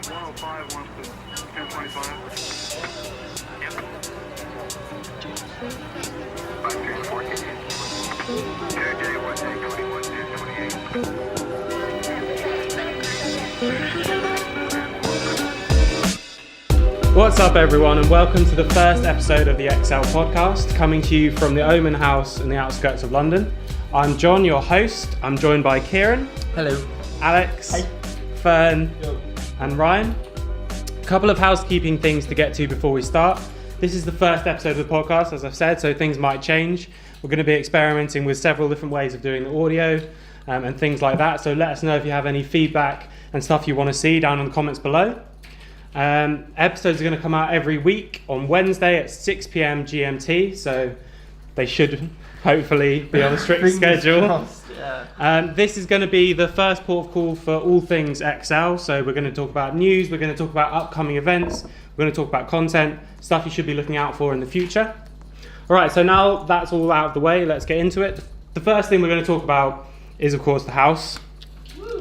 105 wants to 1025. Yep. 5314. JJ 1821 1028. What's up everyone, and welcome to the first episode of the exceL podcast, coming to you from the OMEN House in the outskirts of London. I'm John, your host. I'm joined by Kieran. Hello. Alex. Hey. Fern. Yo. And Ryan. A couple of housekeeping things to get to before we start. This is the first episode of the podcast, as I've said, so things might change. We're going to be experimenting with several different ways of doing the audio and things like that, so let us know if you have any feedback and stuff you want to see down in the comments below. Episodes are going to come out every week on Wednesday at 6 p.m. GMT, so they should hopefully be on a strict schedule. This is going to be the first port of call for all things exceL, so we're going to talk about news, we're going to talk about upcoming events, we're going to talk about content, stuff you should be looking out for in the future. Alright, so now that's all out of the way, let's get into it. The first thing we're going to talk about is of course the house.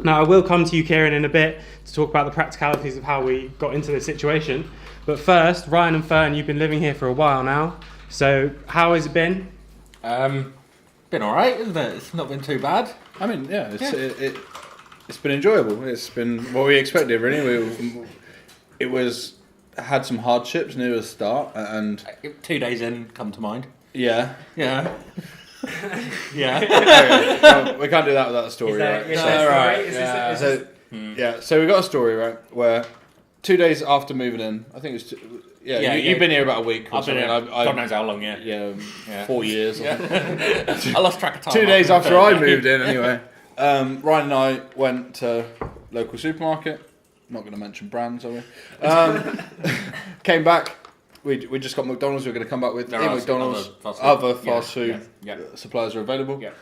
Now I will come to you, Kieran, in a bit to talk about the practicalities of how we got into this situation. But first, Ryan and Fern, you've been living here for a while now. So how has it been? Been alright, isn't it? It's not been too bad. I mean, yeah, it's been enjoyable. It's been what we expected, really. It had some hardships near the start, and 2 days in come to mind. Yeah. Yeah. Well, we can't do that without a story, right? So we got a story, right, where 2 days after moving in, I think it was. You've been here about a week. I've been here. God knows how long. Yeah. 4 years. Yeah. I lost track of time. 2 days after I moved in, anyway. Ryan and I went to local supermarket. Not going to mention brands, are we? Came back. We just got McDonald's. We're going to come back with McDonald's. Other fast food suppliers are available. Yeah.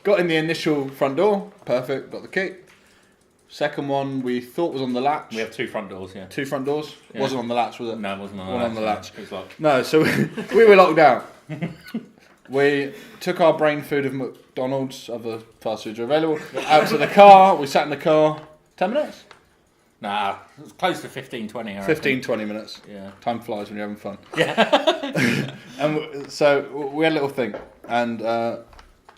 Got in the initial front door. Perfect. Got the key. Second one we thought was on the latch. We have two front doors. Yeah. Two front doors. Yeah. Wasn't on the latch, was it? No, it wasn't on the latch. latch. On the latch. It was locked. No, so we were locked down. We took our brain food of McDonald's. Other fast foods are available. Out to the car. We sat in the car. 10 minutes. Nah, it was close to 15, 20. 20 minutes. Yeah. Time flies when you're having fun. Yeah. And so we had a little thing. And what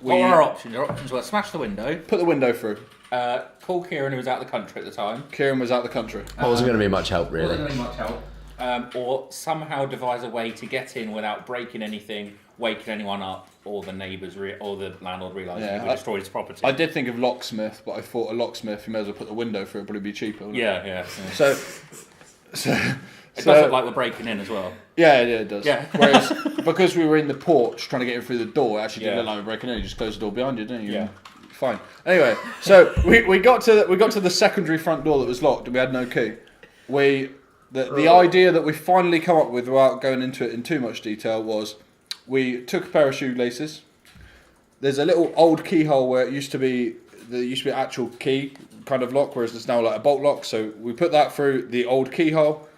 were our options? Our options were smash the window. Put the window through. Call Kieran, who was out of the country at the time. Kieran was out of the country. Wasn't going to be much help, really. Wasn't going to be much help. Or somehow devise a way to get in without breaking anything, waking anyone up, or the neighbours or the landlord realising we destroyed his property. I did think of locksmith, but I thought a locksmith, you may as well put the window through, it'd probably be cheaper. Yeah. So it does look like we're breaking in as well. Yeah, it does. Yeah. Whereas because we were in the porch trying to get in through the door, it actually didn't look like we were breaking in. You just closed the door behind you, didn't you? Yeah. Fine. Anyway, so we got to the secondary front door that was locked and we had no key. The idea that we finally come up with, without going into it in too much detail, was we took a pair of shoelaces. There's a little old keyhole where there used to be an actual key kind of lock, whereas it's now like a bolt lock. So we put that through the old keyhole,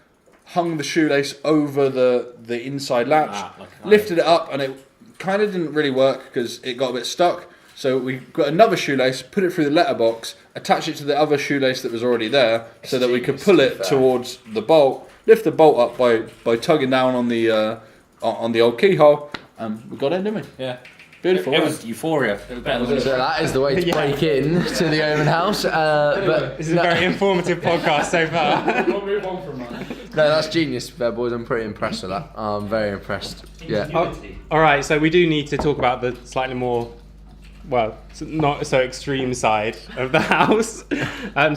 hung the shoelace over the inside latch, lifted it up, and it kind of didn't really work because it got a bit stuck. So we got another shoelace, put it through the letterbox, attached it to the other shoelace that was already there, so that we could pull it towards the bolt, lift the bolt up by tugging down on the old keyhole, and we got in, didn't we? Yeah. Beautiful. It was euphoria. It was better than So that is the way to break in to the OMEN House. But This is a very informative podcast so far. We'll move on from that. no, that's genius, boys. I'm pretty impressed with that. I'm very impressed. Yeah. Alright, so we do need to talk about the slightly more, not so extreme side of the house.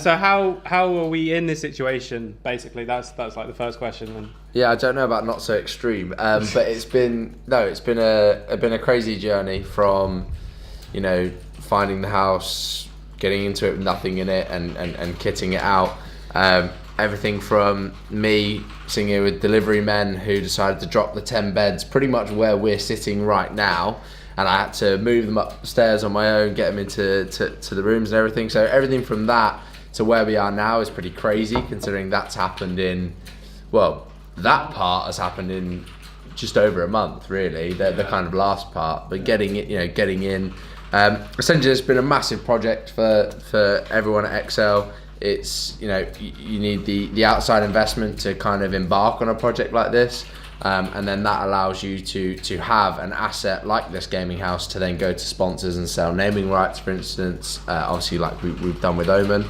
So how are we in this situation? Basically, that's like the first question. Then. Yeah, I don't know about not so extreme, but it's been a crazy journey from, finding the house, getting into it with nothing in it, and kitting it out. Everything from me sitting here with delivery men who decided to drop the 10 beds pretty much where we're sitting right now. And I had to move them upstairs on my own, get them into to the rooms and everything. So everything from that to where we are now is pretty crazy, considering that's happened that part has happened in just over a month, really. The kind of last part, but getting in. Essentially, it's been a massive project for everyone at exceL. it's you need the outside investment to kind of embark on a project like this. And then that allows you to have an asset like this gaming house to then go to sponsors and sell naming rights, for instance, obviously like we've done with OMEN.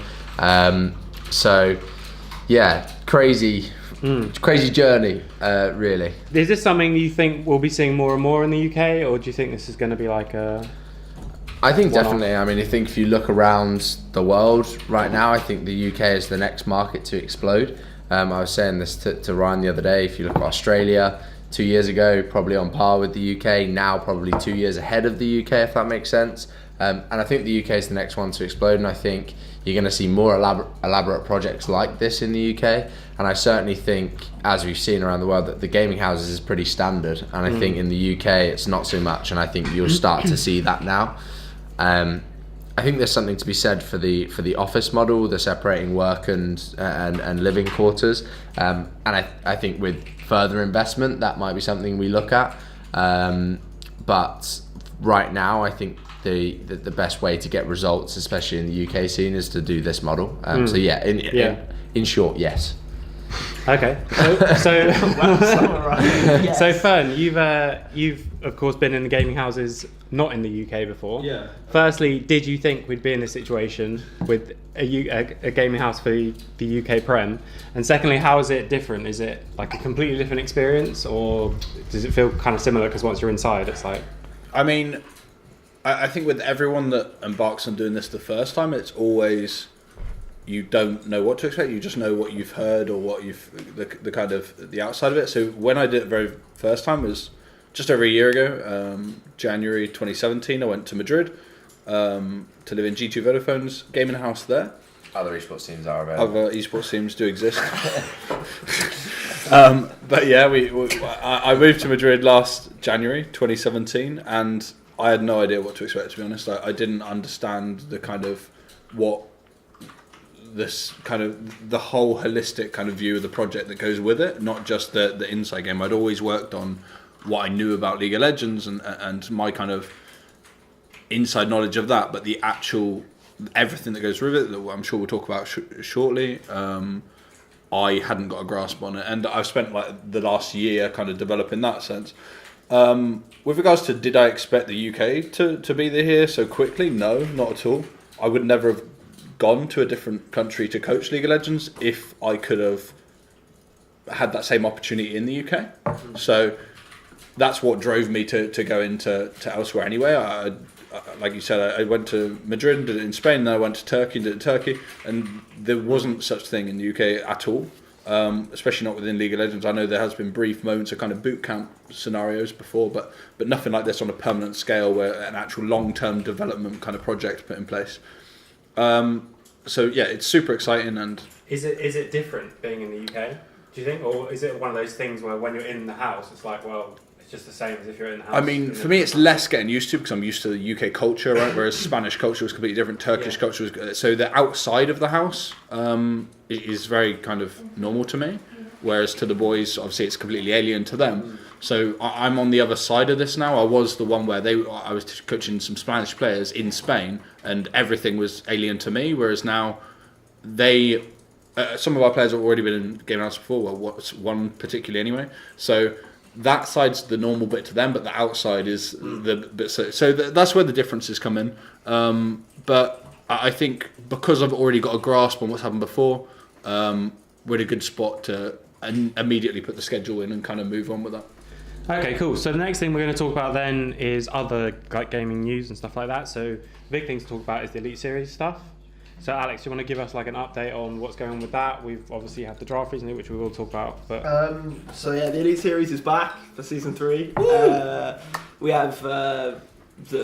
So yeah, crazy journey, really. Is this something you think we'll be seeing more and more in the UK, or do you think this is going to be like a... I think definitely. I mean, I think if you look around the world right now, I think the UK is the next market to explode. I was saying this to Ryan the other day. If you look at Australia 2 years ago, probably on par with the UK. Now probably 2 years ahead of the UK, if that makes sense. And I think the UK is the next one to explode. And I think you're going to see more elaborate projects like this in the UK. And I certainly think, as we've seen around the world, that the gaming houses is pretty standard. And I think in the UK, it's not so much. And I think you'll start to see that now. I think there's something to be said for the office model, the separating work and living quarters, and I think with further investment that might be something we look at. But right now, I think the best way to get results, especially in the UK scene, is to do this model. So yeah, in short, yes. Okay. So so Fern, you've of course been in the gaming houses not in the UK before. Yeah. Firstly, did you think we'd be in this situation with a gaming house for the UK Prem? And secondly, how is it different? Is it like a completely different experience, or does it feel kind of similar? Because once you're inside, it's like... I mean, I think with everyone that embarks on doing this the first time, it's always... you don't know what to expect. You just know what you've heard or what the kind of the outside of it. So when I did it the very first time was just over a year ago, January 2017. I went to Madrid to live in G2 Vodafone's gaming house there. Other esports teams are available. Other esports teams do exist. But yeah, I moved to Madrid last January 2017, and I had no idea what to expect. To be honest, I didn't understand the kind of this kind of the whole holistic kind of view of the project that goes with it, not just the inside game. I'd always worked on what I knew about League of Legends and my kind of inside knowledge of that, but the actual everything that goes with it, that I'm sure we'll talk about shortly, I hadn't got a grasp on it, and I've spent like the last year kind of developing that sense. With regards to did I expect the UK to be here so quickly? No, not at all. I would never have gone to a different country to coach League of Legends if I could have had that same opportunity in the UK. So that's what drove me to go into elsewhere anyway. I, like you said, I went to Madrid, did it in Spain, then I went to Turkey, did it in Turkey, and there wasn't such thing in the UK at all, especially not within League of Legends. I know there has been brief moments of kind of boot camp scenarios before, but nothing like this on a permanent scale where an actual long-term development kind of project put in place. So yeah, it's super exciting. And is it different being in the UK, do you think, or is it one of those things where when you're in the house it's like, well, it's just the same as if you're in the house? I mean, for me it's less getting used to, because I'm used to the UK culture, right? Whereas Spanish culture was completely different, Turkish culture was, so the outside of the house is very kind of normal to me, whereas to the boys obviously it's completely alien to them. So I'm on the other side of this now. I was the one where I was coaching some Spanish players in Spain, and everything was alien to me. Whereas now, some of our players have already been in Game House before. Well, one particularly anyway. So that side's the normal bit to them, but the outside is the bit. So that's where the differences come in. But I think because I've already got a grasp on what's happened before, we're in a good spot to immediately put the schedule in and kind of move on with that. Okay, cool. So the next thing we're going to talk about then is other like gaming news and stuff like that. So the big thing to talk about is the Elite Series stuff. So Alex, do you want to give us like an update on what's going on with that? We've obviously had the draft recently, which we will talk about. But so yeah, the Elite Series is back for season 3. We have the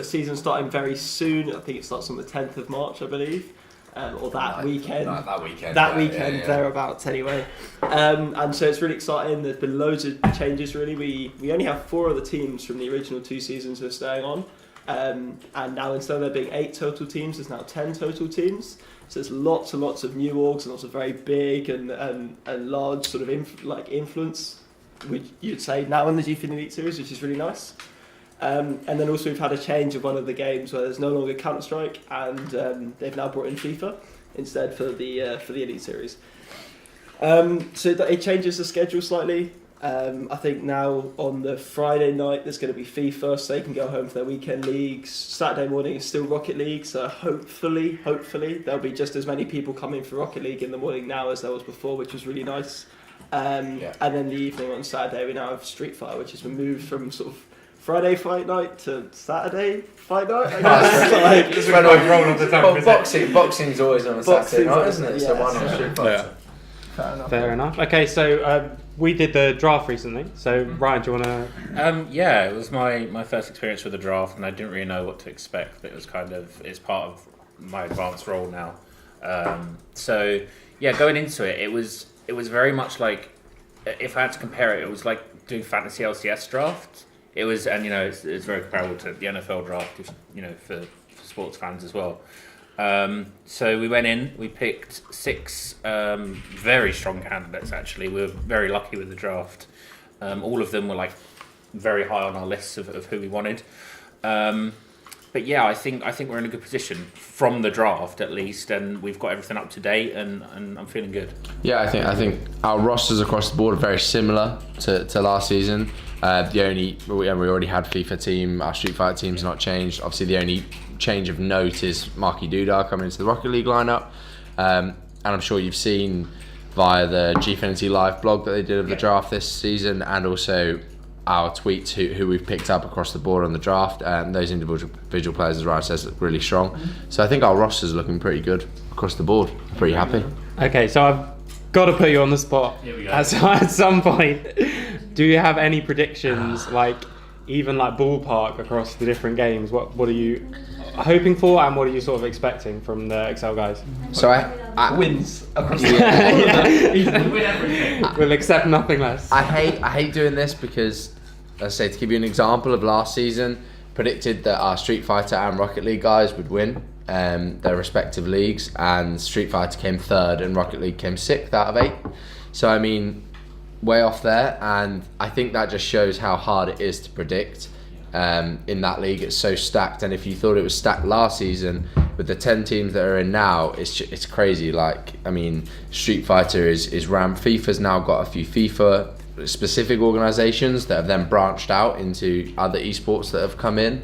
season starting very soon. I think it starts on the 10th of March, I believe. Or that weekend. That weekend, thereabouts anyway. And so it's really exciting. There's been loads of changes really. We only have 4 other teams from the original 2 seasons who are staying on. And now instead of there being 8 total teams, there's now 10 total teams. So there's lots and lots of new orgs and lots of very big and large sort of influence, which you'd say now in the Gfinity Elite Series, which is really nice. And then also we've had a change of one of the games where there's no longer Counter-Strike, and they've now brought in FIFA. instead for the Elite Series. So it changes the schedule slightly. I think now on the Friday night there's going to be FIFA, so they can go home for their weekend leagues. Saturday morning is still Rocket League, so hopefully there'll be just as many people coming for Rocket League in the morning now as there was before, which was really nice. And then the evening on Saturday we now have Street Fighter, which has been moved from sort of Friday fight night to Saturday fight night. I guess. Just went on roll of the time. Boxing's always on a Saturday night, isn't it? So why not Street Fighter? Fair enough. Okay, so we did the draft recently. So Ryan, do you want to? Yeah, it was my first experience with the draft, and I didn't really know what to expect. But it was it's part of my advanced role now. So yeah, going into it, it was very much like, if I had to compare it, it was like doing fantasy LCS draft. It was, and it's very comparable to the NFL draft, for sports fans as well. So we went in, we picked 6 very strong candidates. Actually, we were very lucky with the draft. All of them were like very high on our lists of who we wanted. But yeah, I think we're in a good position from the draft at least, and we've got everything up to date, and I'm feeling good. Yeah, I think our rosters across the board are very similar to last season. We already had FIFA team. Our Street Fighter team's not changed. Obviously, the only change of note is Marky Dudar coming into the Rocket League lineup, and I'm sure you've seen via the Gfinity Live blog that they did of the draft this season, and also our tweets who we've picked up across the board on the draft, and those individual players, as Ryan says, look really strong. So I think our roster's looking pretty good across the board. Pretty happy. Okay, so I've got to put you on the spot. Here we go. At some point, do you have any predictions, even ballpark across the different games? What are you hoping for, and what are you sort of expecting from the exceL guys? So I Wins across We win everything. We'll accept nothing less. I hate doing this because, let's say, to give you an example of last season, predicted that our Street Fighter and Rocket League guys would win their respective leagues, and Street Fighter came 3rd and Rocket League came 6th out of 8. So I mean, way off there, and I think that just shows how hard it is to predict. In that league, it's so stacked, and if you thought it was stacked last season, with the 10 teams that are in now, it's crazy. Street Fighter is ramped. FIFA's now got a few FIFA specific organisations that have then branched out into other esports that have come in.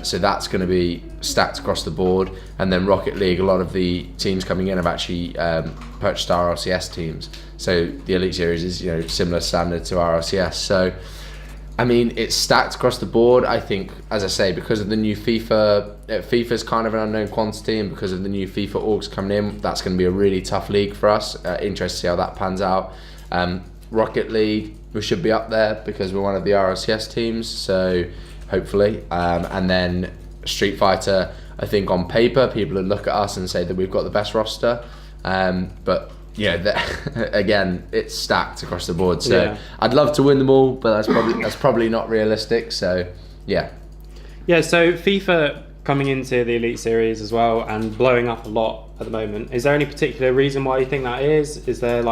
So that's going to be stacked across the board. And then Rocket League, a lot of the teams coming in have actually purchased our LCS teams. So the Elite Series is similar standard to our LCS. So I mean, it's stacked across the board. I think, as I say, because of the new FIFA's kind of an unknown quantity, and because of the new FIFA orgs coming in, that's going to be a really tough league for us. Interested to see how that pans out. Rocket League, we should be up there because we're one of the RLCS teams, so hopefully. And then Street Fighter, I think on paper, people would look at us and say that we've got the best roster. But again, it's stacked across the board. So yeah. I'd love to win them all, but that's probably not realistic. So yeah. Yeah. So FIFA coming into the Elite Series as well and blowing up a lot at the moment. Is there any particular reason why you think that is? Is there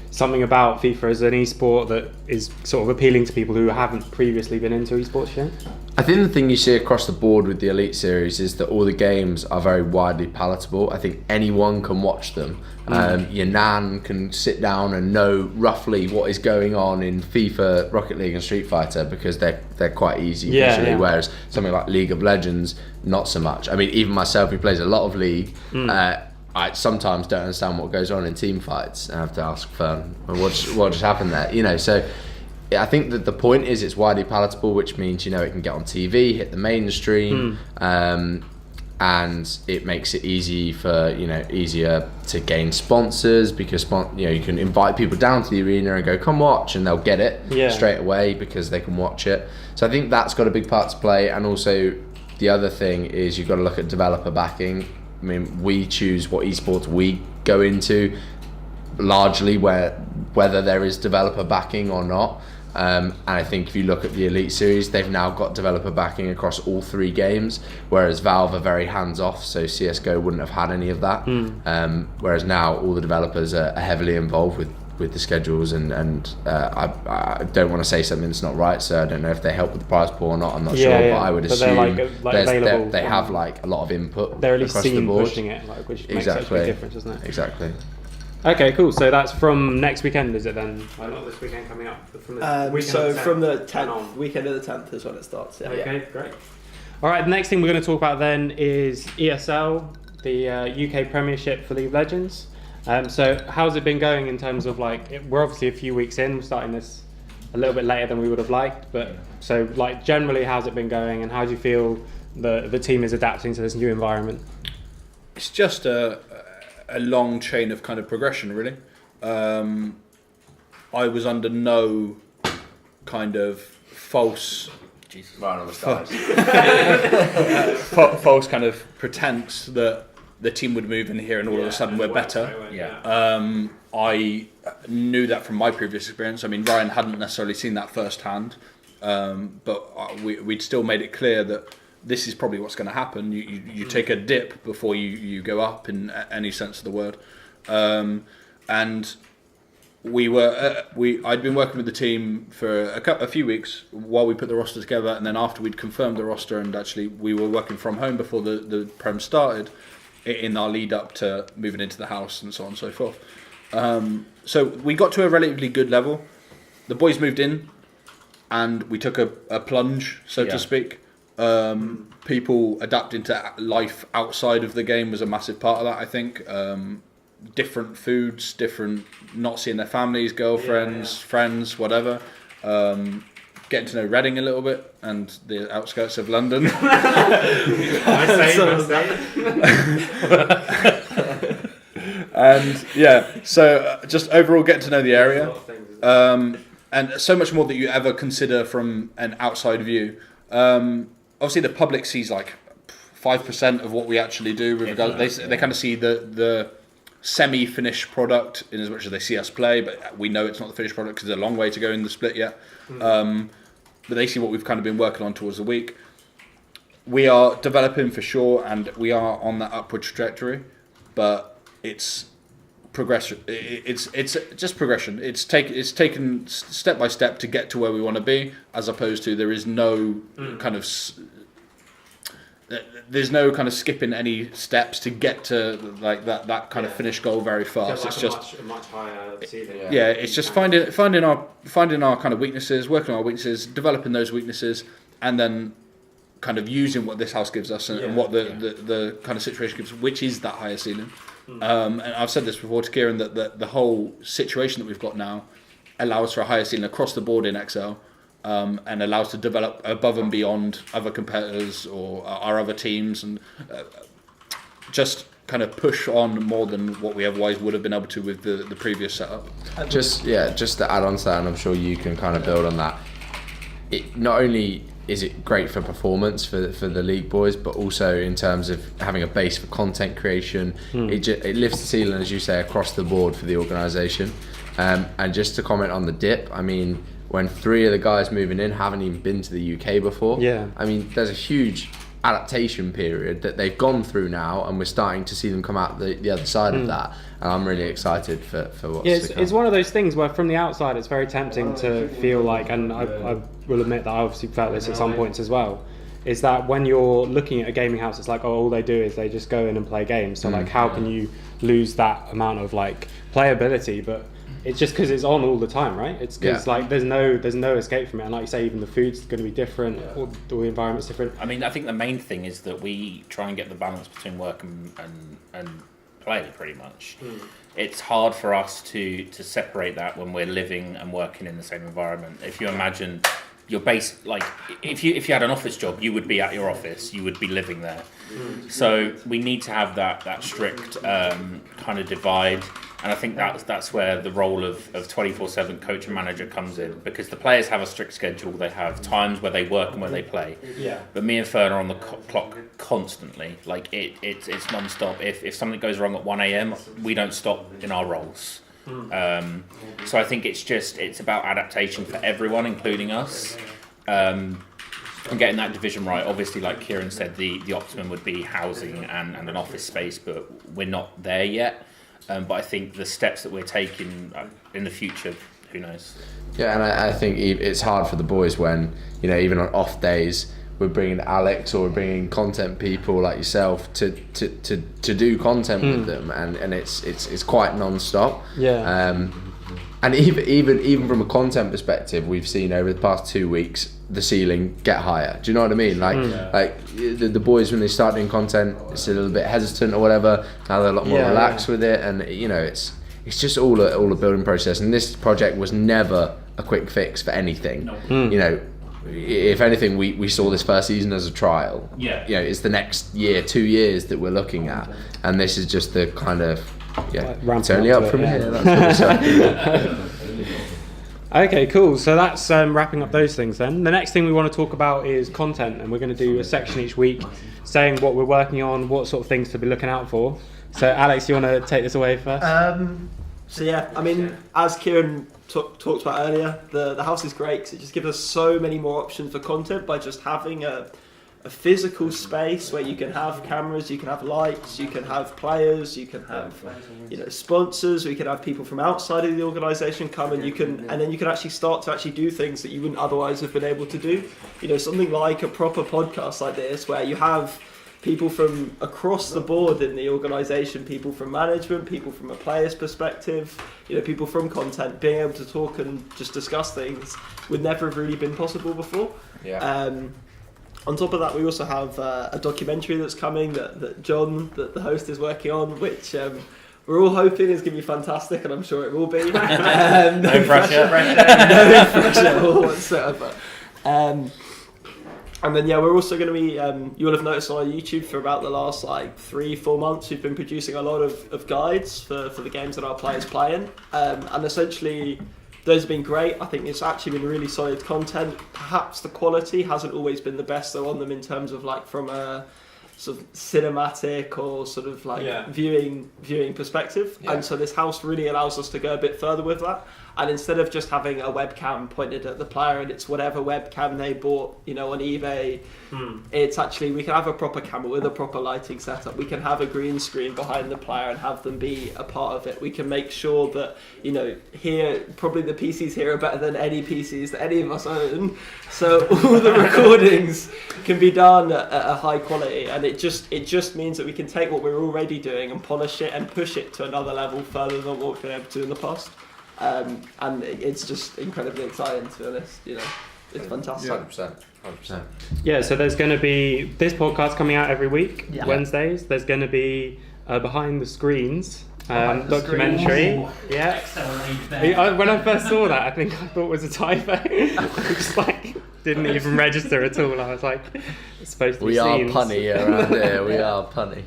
something about FIFA as an esport that is sort of appealing to people who haven't previously been into esports yet? I think the thing you see across the board with the Elite Series is that all the games are very widely palatable. I think anyone can watch them. Your nan can sit down and know roughly what is going on in FIFA, Rocket League and Street Fighter because they're quite easy visually, whereas something like League of Legends, not so much. I mean, even myself, who plays a lot of League, I sometimes don't understand what goes on in team fights. I have to ask Fern, what just happened there? So I think that the point is it's widely palatable, which means it can get on TV, hit the mainstream, and it makes it easier to gain sponsors because you can invite people down to the arena and go, come watch, and they'll get it straight away because they can watch it. So I think that's got a big part to play, and also the other thing is you've got to look at developer backing. I mean, we choose what esports we go into largely whether there is developer backing or not. And I think if you look at the Elite Series, they've now got developer backing across all 3 games, whereas Valve are very hands-off, so CSGO wouldn't have had any of that. Whereas now all the developers are heavily involved with with the schedules, and I don't want to say something that's not right, so I don't know if they help with the prize pool or not. I'm not sure, but I would assume they have like a lot of input. They're at least across the seen board. pushing it, like, which makes such a big difference, doesn't it? Exactly. Okay, cool. So that's from next weekend, is it then? Like, not this weekend coming up, but from the weekend So of the 10th from the and 10th, on. weekend of the 10th is when it starts. Yeah. Okay, great. All right, the next thing we're going to talk about then is exceL, the UK Premiership for League of Legends. So how's it been going in terms of like, we're obviously a few weeks in, we're starting this a little bit later than we would have liked, but so like generally how's it been going, and how do you feel the team is adapting to this new environment? It's just a long chain of kind of progression, really. I was under no kind of false Right on the stars. false kind of pretense that the team would move in here and all of a sudden we're better. Yeah. I knew that from my previous experience. I mean, Ryan hadn't necessarily seen that firsthand, but we'd still made it clear that this is probably what's going to happen. You take a dip before you go up in any sense of the word, and I'd been working with the team for a few weeks while we put the roster together, and then after we'd confirmed the roster, and actually we were working from home before the Prem started, in our lead up to moving into the house and so on and so forth. So we got to a relatively good level. The boys moved in, and we took a plunge, so to speak. People adapting to life outside of the game was a massive part of that, I think. Different foods, different, not seeing their families, girlfriends, friends, whatever. Getting to know Reading a little bit and the outskirts of London. And so just overall getting to know the area. And so much more that you ever consider from an outside view. Obviously, the public sees like 5% of what we actually do. With regards, they kind of see the semi-finished product in as much as they see us play, but we know it's not the finished product because there's a long way to go in the split yet. But they see what we've kind of been working on towards the week. We are developing for sure, and we are on that upward trajectory, but it's progression. It's just progression. It's taken step by step to get to where we want to be, as opposed to there is no kind of there's no kind of skipping any steps to get to like that kind of finished goal very fast. Like it's just a much higher ceiling. it's just finding our kind of weaknesses, working on our weaknesses, developing those weaknesses, and then kind of using what this house gives us and what the kind of situation gives, which is that higher ceiling. And I've said this before to Kieran that the whole situation that we've got now allows for a higher ceiling across the board in exceL. And allows to develop above and beyond other competitors or our other teams, and just kind of push on more than what we otherwise would have been able to with the previous setup. Just to add on to that, and I'm sure you can kind of build on that. It not only is it great for performance for the league boys, but also in terms of having a base for content creation. It lifts the ceiling, as you say, across the board for the organisation. And just to comment on the dip, I mean, when 3 of the guys moving in haven't even been to the UK before. I mean, there's a huge adaptation period that they've gone through now, and we're starting to see them come out the other side of that. And I'm really excited for what's to come. It's one of those things where from the outside it's very tempting to feel like, and I will admit that I obviously felt this at some points as well, is that when you're looking at a gaming house, it's like, oh, all they do is they just go in and play games. So like, how can you lose that amount of like playability? But it's just because it's on all the time, right? It's because like there's no escape from it, and like you say, even the food's going to be different, or the environment's different. I mean, I think the main thing is that we try and get the balance between work and play, pretty much. It's hard for us to separate that when we're living and working in the same environment. If you imagine your base, like if you had an office job, you would be at your office, you would be living there. So we need to have that strict kind of divide. And I think that's where the role of 24/7 coach and manager comes in, because the players have a strict schedule. They have times where they work and where they play. But me and Fern are on the clock constantly. Like it's non-stop. If something goes wrong at 1 a.m, we don't stop in our roles. So I think it's about adaptation for everyone, including us. And getting that division right. Obviously, like Kieran said, the optimum would be housing and an office space, but we're not there yet. But I think the steps that we're taking in the future, who knows? Yeah, and I think it's hard for the boys when, you know, even on off days, we're bringing Alex or we're bringing content people like yourself to do content with them, and it's quite non-stop. Yeah. And even from a content perspective, we've seen over the past 2 weeks the ceiling get higher. Do you know what I mean? Like the boys, when they start doing content, it's a little bit hesitant or whatever. Now they're a lot more relaxed with it, and you know, it's just all a building process. And this project was never a quick fix for anything. You know, if anything, we saw this first season as a trial. Yeah. You know, it's the next year, 2 years that we're looking at, and this is just the kind of it's only up from here. That's what we're Okay, cool. So that's wrapping up those things then. The next thing we want to talk about is content, and we're going to do a section each week saying what we're working on, what sort of things to be looking out for. So Alex, you want to take this away first? So yeah, I mean, as Kieran talked about earlier, the house is great because it just gives us so many more options for content by just having a physical space where you can have cameras, you can have lights, you can have players, you can have sponsors, we can have people from outside of the organisation come, and then you can actually start to actually do things that you wouldn't otherwise have been able to do. You know, something like a proper podcast like this where you have people from across the board in the organisation, people from management, people from a player's perspective, you know, people from content, being able to talk and just discuss things would never have really been possible before. On top of that, we also have a documentary that's coming that John, the host, is working on, which we're all hoping is going to be fantastic, and I'm sure it will be. No pressure. No pressure whatsoever. And then we're also going to be, you'll have noticed on our YouTube for about the last 3-4 months, we've been producing a lot of guides for the games that our players play in. And essentially, those have been great. I think it's actually been really solid content. Perhaps the quality hasn't always been the best though on them in terms of from a sort of cinematic or sort of viewing perspective. And so this house really allows us to go a bit further with that. And instead of just having a webcam pointed at the player and it's whatever webcam they bought, you know, on eBay, it's actually, we can have a proper camera with a proper lighting setup. We can have a green screen behind the player and have them be a part of it. We can make sure that, you know, here, probably the PCs here are better than any PCs that any of us own. So all the recordings can be done at a high quality, and it just means that we can take what we're already doing and polish it and push it to another level further than what we've been able to in the past. And it's just incredibly exciting, to be honest. You know, it's fantastic. 100%. Yeah, so there's going to be this podcast coming out every week, Wednesdays. There's going to be behind the screens documentary. When I first saw that, I think I thought it was a typo. I just didn't even register at all. I was like, it's supposed to be scenes. We are punny around here. We are punny.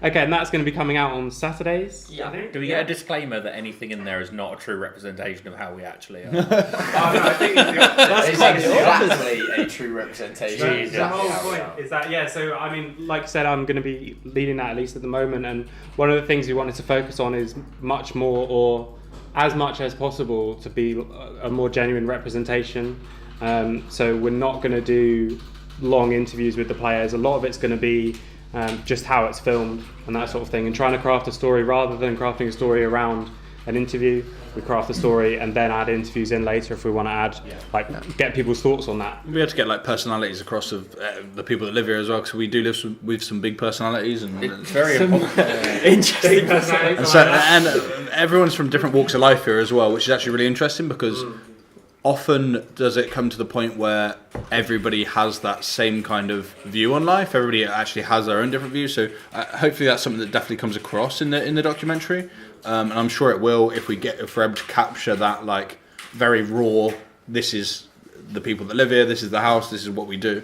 Okay, and that's going to be coming out on Saturdays. Yeah. I think. Do we get a disclaimer that anything in there is not a true representation of how we actually are? I think It's exactly a true representation. the whole point is that, so I mean, like I said, I'm going to be leading that at least at the moment, and one of the things we wanted to focus on is much more, or as much as possible, to be a more genuine representation. So we're not going to do long interviews with the players. A lot of it's going to be just how it's filmed and that sort of thing, and trying to craft a story rather than crafting a story around an interview. We craft a story and then add interviews in later if we want to add, get people's thoughts on that. We had to get personalities across of the people that live here as well, because we do live with some big personalities, and It's very important. Interesting. and everyone's from different walks of life here as well, which is actually really interesting, because often does it come to the point where everybody has that same kind of view on life. Everybody actually has their own different views. So hopefully that's something that definitely comes across in the documentary, and I'm sure it will if we're able to capture that very raw. This is the people that live here. This is the house. This is what we do.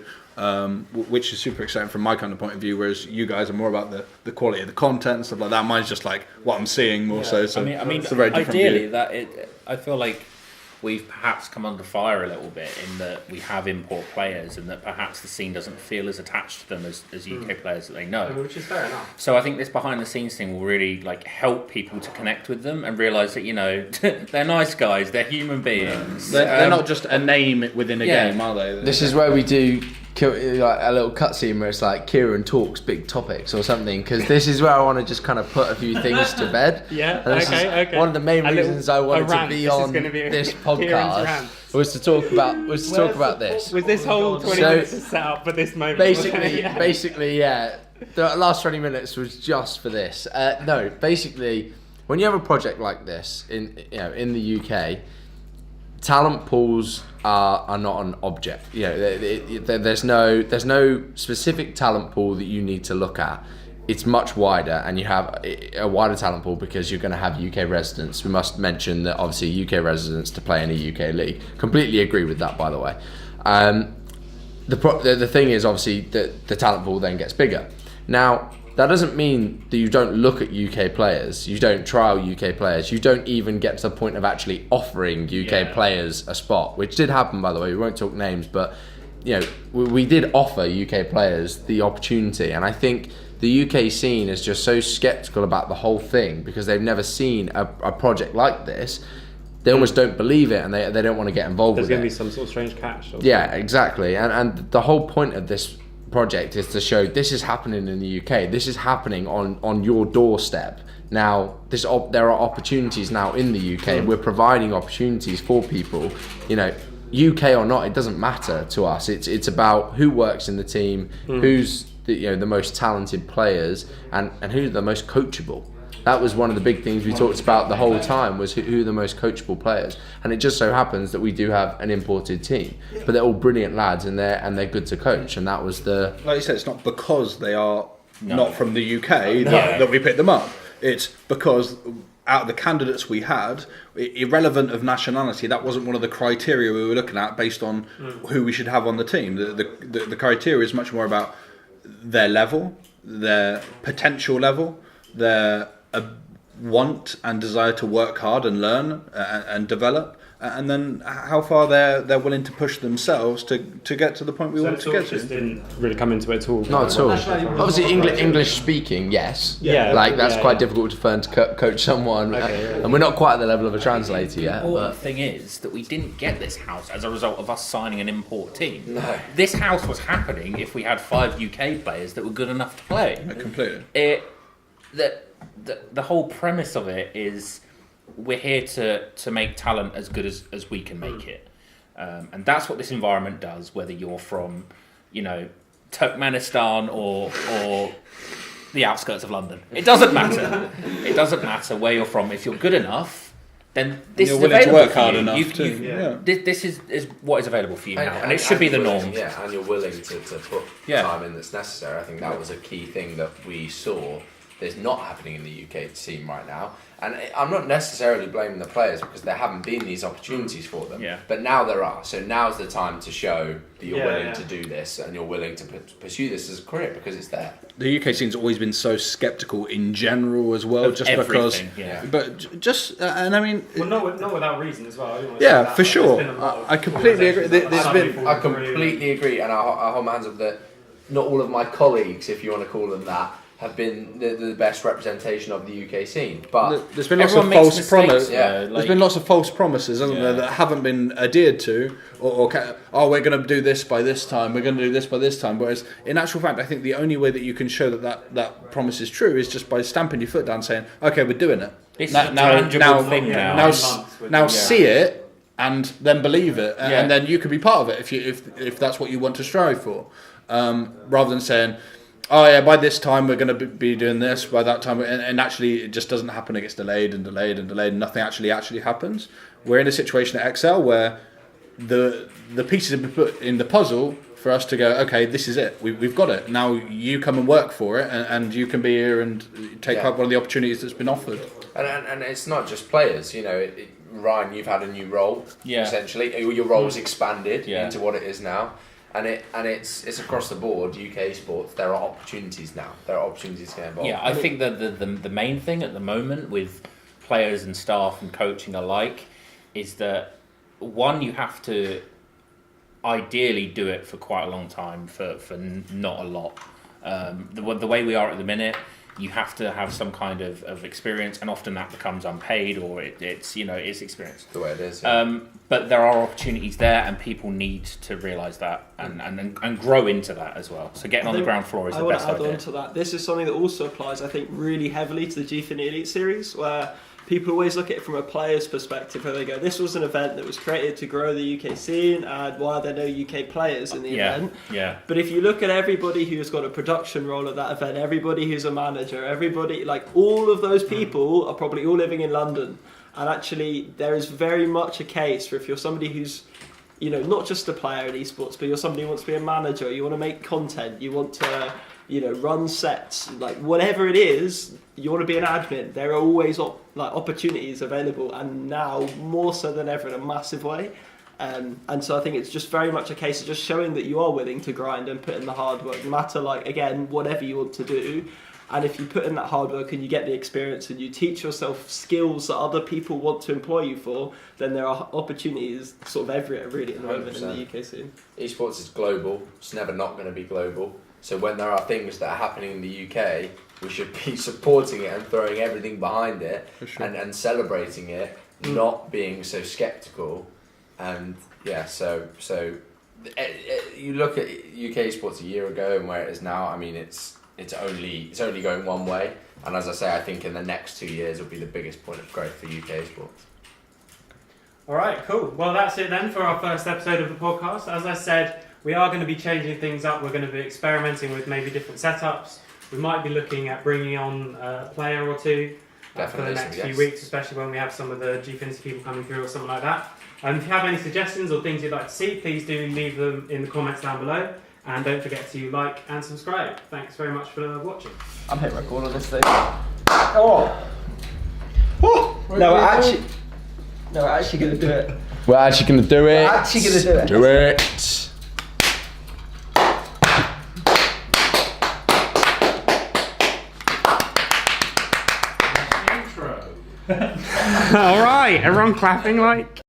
Which is super exciting from my kind of point of view, whereas you guys are more about the quality of the content and stuff like that. Mine's just what I'm seeing more so. So I mean, it's a very different ideally, view. I feel like we've perhaps come under fire a little bit in that we have import players, and that perhaps the scene doesn't feel as attached to them as UK players that they know. Which is fair enough. So I think this behind the scenes thing will really help people to connect with them and realise that they're nice guys, they're human beings. They're not just a name within a game, are they? This is where we do like a little cutscene where it's like Kieran talks big topics or something, because this is where I want to just kind of put a few things to bed. Yeah, And this okay. One of the main A little- reasons I wanted a rant. to be This is on gonna be this Kieran's podcast rant. was to talk about this. Was this whole 20 So- minutes set up for this moment? Basically, yeah. The last 20 minutes was just for this. No, basically, when you have a project like this in the UK, talent pools are not an object. There's no specific talent pool that you need to look at. It's much wider, and you have a wider talent pool because you're going to have UK residents. We must mention that obviously UK residents to play in a UK league. Completely agree with that, by the way. The thing is obviously that the talent pool then gets bigger. Now, that doesn't mean that you don't look at UK players, you don't trial UK players, you don't even get to the point of actually offering UK players a spot, which did happen, by the way. We won't talk names, but we did offer UK players the opportunity, and I think the UK scene is just so skeptical about the whole thing because they've never seen a project like this. They almost don't believe it, and they don't want to get involved with it. There's going to be some sort of strange catch. Yeah, exactly. And the whole point of this project is to show this is happening in the UK. This is happening on your doorstep. Now, there are opportunities now in the UK. We're providing opportunities for people. UK or not, it doesn't matter to us. It's about who works in the team, who's the most talented players, and who's the most coachable. That was one of the big things we talked about the whole time, was who are the most coachable players. And it just so happens that we do have an imported team, but they're all brilliant lads, and they're good to coach. And that was like you said, it's not because they are not from the UK that we picked them up. It's because out of the candidates we had, irrelevant of nationality, that wasn't one of the criteria we were looking at based on who we should have on the team. The criteria is much more about their level, their potential level, their want and desire to work hard and learn and develop, and then how far they're willing to push themselves to get to the point we want to get just to. didn't really come into it at all. not at all. Obviously, English speaking, yes. Yeah. That's quite difficult to learn to coach someone, and we're not quite at the level of a translator yet. The important But thing is that we didn't get this house as a result of us signing an import team. No. This house was happening if we had 5 UK players that were good enough to play. Completely. The whole premise of it is we're here to make talent as good as we can make it, and that's what this environment does. Whether you're from, Turkmenistan or the outskirts of London, it doesn't matter. It doesn't matter where you're from. If you're good enough, then this You're is willing to available work for hard you. enough You've- too. you've- Yeah. This is what is available for you now, and it should be the you're norm. willing- Yeah, and you're willing to put Yeah. time in that's necessary. I think that was a key thing that we saw that's not happening in the UK team right now. And I'm not necessarily blaming the players because there haven't been these opportunities for them. Yeah. But now there are. So now's the time to show that you're willing Yeah. to do this and you're willing to pursue this as a career because it's there. The UK scene's always been so sceptical in general as well, Of just because. everything, yeah. But just and I mean. Well, not without reason as well. I didn't want to Yeah, say that, for but sure. there's been a lot of I completely agree. conversations There's about been- people I who agree. completely agree, and I hold my hands up that not all of my colleagues, if you want to call them that, have been the best representation of the UK scene. But There's been lots of Everyone makes false mistakes, promises. yeah, There's been lots of false promises, hasn't there, that haven't been adhered to, we're going to do this by this time, we're going to do this by this time. Whereas, in actual fact, I think the only way that you can show that promise is true is just by stamping your foot down, saying, "Okay, we're doing it." This is a tangible thing now. Now see it and then believe it, Yeah. and then you can be part of it if that's what you want to strive for, rather than saying, "Oh yeah, by this time we're going to be doing this. By that time," and actually it just doesn't happen. It gets delayed and delayed and delayed, and nothing actually happens. We're in a situation at exceL where the pieces have been put in the puzzle for us to go, okay, this is it. We've got it. Now you come and work for it, and you can be here and take up one of the opportunities that's been offered. And it's not just players, Ryan, you've had a new role, essentially. Your role's expanded into what it is now. And it's across the board, UK sports, there are opportunities now. There are opportunities to get involved. Yeah, I think that the main thing at the moment with players and staff and coaching alike is that, one, you have to ideally do it for quite a long time for not a lot. The way we are at the minute, you have to have some kind of experience, and often that becomes unpaid, or it's experience. The way it is. Yeah. But there are opportunities there, and people need to realise that and grow into that as well. So getting on the ground floor is the best idea. I want to add on to that. This is something that also applies, I think, really heavily to the Gfinity Elite Series, where people always look at it from a player's perspective, where they go, this was an event that was created to grow the UK scene, and why are there no UK players in the event? Yeah. But if you look at everybody who's got a production role at that event, everybody who's a manager, everybody, like all of those people are probably all living in London. And actually, there is very much a case for if you're somebody who's, not just a player in esports, but you're somebody who wants to be a manager, you want to make content, you want to, run sets, like whatever it is, you want to be an admin. There are always opportunities available, and now more so than ever in a massive way. And so I think it's just very much a case of just showing that you are willing to grind and put in the hard work, no matter again, whatever you want to do. And if you put in that hard work and you get the experience and you teach yourself skills that other people want to employ you for, then there are opportunities sort of everywhere really at the moment in the UK scene. Esports is global. It's never not going to be global. So when there are things that are happening in the UK, we should be supporting it and throwing everything behind it and celebrating it, not being so sceptical. And so you look at UK esports a year ago and where it is now. I mean, it's only going one way, and as I say, I think in the next 2 years will be the biggest point of growth for UK sports. All right, cool. Well, that's it then for our first episode of the podcast. As I said, we are going to be changing things up. We're going to be experimenting with maybe different setups. We might be looking at bringing on a player or two for the next few weeks, especially when we have some of the Gfinity people coming through or something like that. And if you have any suggestions or things you'd like to see, please do leave them in the comments down below. And don't forget to like and subscribe. Thanks very much for watching. I'm hitting record on this thing. Oh! No, we're actually going to do it. We're actually going to do it. We're actually going to do it. Do it. All right, everyone clapping like.